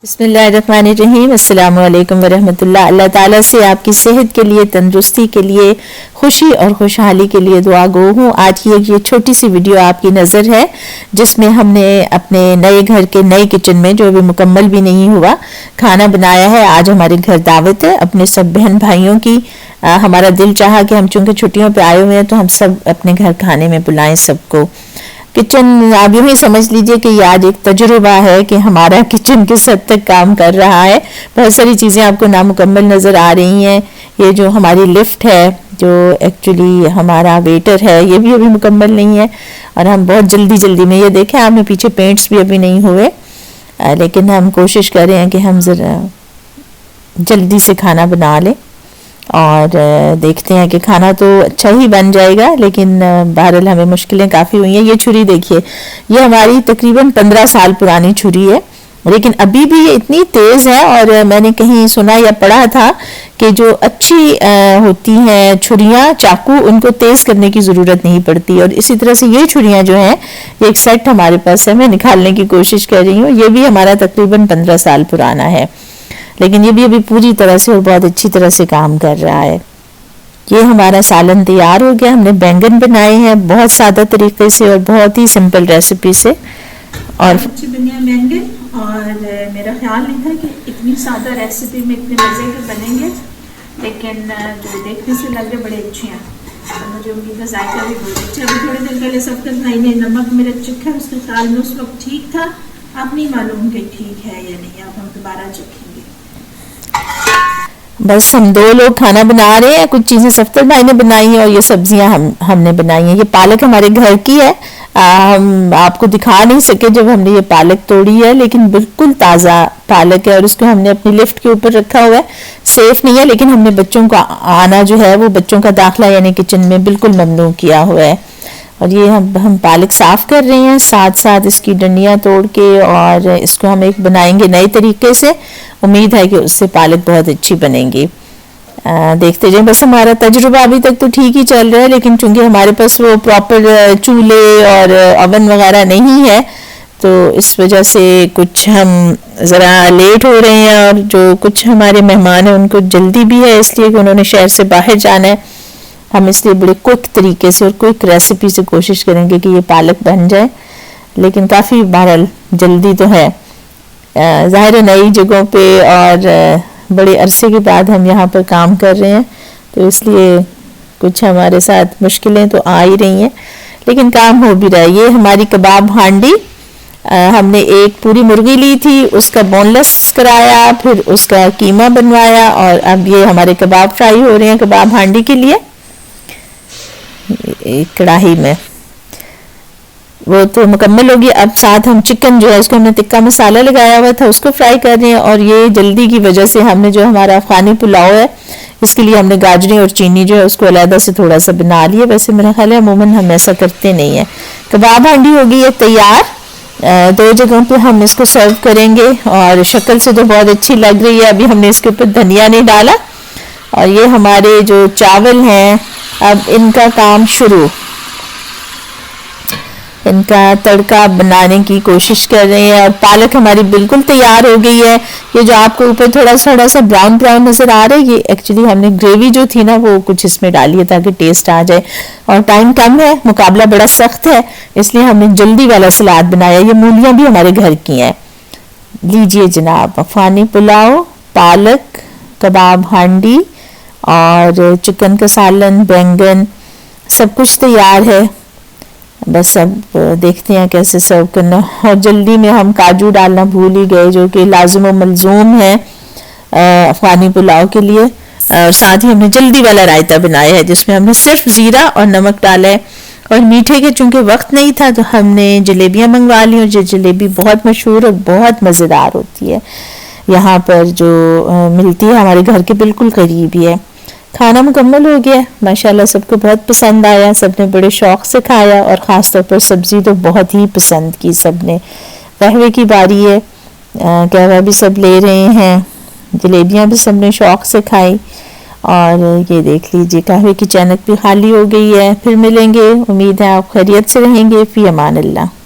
बिस्मिल्लाहिर्रहमानिर्रहीम अस्सलामु अलैकुम वरहमतुल्लाह। अल्लाह ताला से आपकी सेहत के लिए, तंदुरुस्ती के लिए, खुशी और खुशहाली के लिए दुआ गो हूँ। आज की ये छोटी सी वीडियो आपकी नज़र है जिसमें हमने अपने नए घर के नए किचन में, जो अभी मुकम्मल भी नहीं हुआ, खाना बनाया है। आज हमारे घर दावत है अपने सब बहन भाइयों की। हमारा दिल चाहा कि हम चूँकि छुट्टियों पर आए हुए हैं तो हम सब अपने घर खाने में बुलाएं सबको। किचन आप यूँ ही समझ लीजिए कि ये आज एक तजुर्बा है कि हमारा किचन किस हद तक काम कर रहा है। बहुत सारी चीज़ें आपको नामुकम्मल नज़र आ रही हैं। ये जो हमारी लिफ्ट है, जो एक्चुअली हमारा वेटर है, ये भी अभी मुकम्मल नहीं है और हम बहुत जल्दी में, ये देखें आपने पीछे पेंट्स भी अभी नहीं हुए, लेकिन हम कोशिश कर रहे हैं कि हम ज़रा जल्दी से खाना बना लें और देखते हैं कि खाना तो अच्छा ही बन जाएगा, लेकिन बहरहाल हमें मुश्किलें काफ़ी हुई हैं। ये छुरी देखिए, ये हमारी तकरीबन 15 साल पुरानी छुरी है, लेकिन अभी भी ये इतनी तेज़ है। और मैंने कहीं सुना या पढ़ा था कि जो अच्छी होती हैं छुरियाँ, चाकू, उनको तेज़ करने की ज़रूरत नहीं पड़ती। और इसी तरह से ये छुरियाँ जो हैं, ये एक सेट हमारे पास है, मैं निकालने की कोशिश कर रही हूँ। ये भी हमारा तकरीबन 15 साल पुराना है, लेकिन ये भी अभी पूरी तरह से और बहुत अच्छी तरह से काम कर रहा है। ये हमारा सालन तैयार हो गया। हमने बैंगन बनाए हैं बहुत सादा तरीके से और बहुत ही सिंपल रेसिपी से। और अच्छी बने बैंगन, और मेरा ख्याल नहीं था कि इतनी सादा रेसिपी में इतने मज़े के बनेंगे, लेकिन जो देखने से लग रहे बड़े अच्छे हैं। तो मुझे उम्मीद है जायका भी बहुत अच्छा है। अभी थोड़ी देर पहले सबकत भाई ने नमक मिर्च चखा, उसके ख्याल में उस वक्त ठीक था, अब नहीं मालूम कि ठीक है या नहीं। अब हम दोबारा चखेंगे। बस हम दो लोग खाना बना रहे हैं। कुछ चीज़ें सफ्तर भाई ने बनाई हैं और ये सब्जियां हमने बनाई हैं। ये पालक हमारे घर की है। हम आपको दिखा नहीं सके जब हमने ये पालक तोड़ी है, लेकिन बिल्कुल ताज़ा पालक है और उसको हमने अपनी लिफ्ट के ऊपर रखा हुआ है। सेफ नहीं है, लेकिन हमने बच्चों का आना जो है, वो बच्चों का दाखिला यानी किचन में बिल्कुल ममनू किया हुआ है। और ये हम पालक साफ़ कर रहे हैं, साथ साथ इसकी डंडियाँ तोड़ के, और इसको हम एक बनाएंगे नए तरीके से। उम्मीद है कि उससे पालक बहुत अच्छी बनेगी। देखते जाएं। बस हमारा तजुर्बा अभी तक तो ठीक ही चल रहा है, लेकिन चूंकि हमारे पास वो प्रॉपर चूल्हे और ओवन वगैरह नहीं है, तो इस वजह से कुछ हम ज़रा लेट हो रहे हैं। और जो कुछ हमारे मेहमान हैं उनको जल्दी भी है, इसलिए कि उन्होंने शहर से बाहर जाना है। हम इसलिए बड़े क्विक तरीके से और क्विक रेसिपी से कोशिश करेंगे कि ये पालक बन जाए, लेकिन काफ़ी बहरहाल जल्दी तो है। ज़ाहिर है नई जगहों पे और बड़े अरसे के बाद हम यहाँ पर काम कर रहे हैं, तो इसलिए कुछ हमारे साथ मुश्किलें तो आ ही रही हैं, लेकिन काम हो भी रहा है। ये हमारी कबाब हांडी, हमने एक पूरी मुर्गी ली थी, उसका बोनलेस कराया, फिर उसका कीमा बनवाया, और अब ये हमारे कबाब फ्राई हो रहे हैं कबाब हांडी के लिए एक कढ़ाई में। वो तो मुकम्मल होगी। अब साथ हम चिकन जो है, उसको हमने टिक्का मसाला लगाया हुआ था, उसको फ्राई कर रहे हैं। और ये जल्दी की वजह से हमने जो हमारा अफगानी पुलाव है, इसके लिए हमने गाजरें और चीनी जो है उसको अलहदा से थोड़ा सा बना लिया। वैसे मेरा ख्याल है अमूमन हम ऐसा करते नहीं है। कबाब हांडी होगी ये तैयार। दो जगहों पे हम इसको सर्व करेंगे और शक्ल से तो बहुत अच्छी लग रही है। अभी हमने इसके ऊपर धनिया नहीं डाला। और ये हमारे जो चावल हैं, अब इनका काम शुरू, इनका तड़का बनाने की कोशिश कर रहे हैं। और पालक हमारी बिल्कुल तैयार हो गई है। ये जो आपको ऊपर थोड़ा सा ब्राउन नज़र आ रहा है, ये एक्चुअली हमने ग्रेवी जो थी ना, वो कुछ इसमें डाली है ताकि टेस्ट आ जाए। और टाइम कम है, मुकाबला बड़ा सख्त है, इसलिए हमने जल्दी वाला सलाद बनाया। ये मूलियाँ भी हमारे घर की हैं। लीजिए जनाब, अफगानी पुलाव, पालक, कबाब हांडी और चिकन का सालन, बैंगन, सब कुछ तैयार है। बस अब देखते हैं कैसे सर्व करना। और जल्दी में हम काजू डालना भूल ही गए, जो कि लाजिम व मलजूम है अफगानी पुलाव के लिए। और साथ ही हमने जल्दी वाला रायता बनाया है, जिसमें हमने सिर्फ ज़ीरा और नमक डाला है। और मीठे के चूँकि वक्त नहीं था, तो हमने जलेबियाँ मंगवा ली, और ये जलेबी बहुत मशहूर और बहुत मज़ेदार होती है। यहाँ पर जो मिलती है हमारे घर के बिल्कुल करीब ही है। खाना मुकम्मल हो गया, माशाल्लाह सबको बहुत पसंद आया, सबने बड़े शौक़ से खाया, और ख़ास तौर पर सब्ज़ी तो बहुत ही पसंद की सबने। कहवे की बारी है, कहवा भी सब ले रहे हैं, जलेबियाँ भी सबने शौक़ से खाई। और ये देख लीजिए कहवे की चैनक भी खाली हो गई है। फिर मिलेंगे, उम्मीद है आप खैरियत से रहेंगे। फ़ी अमान अल्लाह।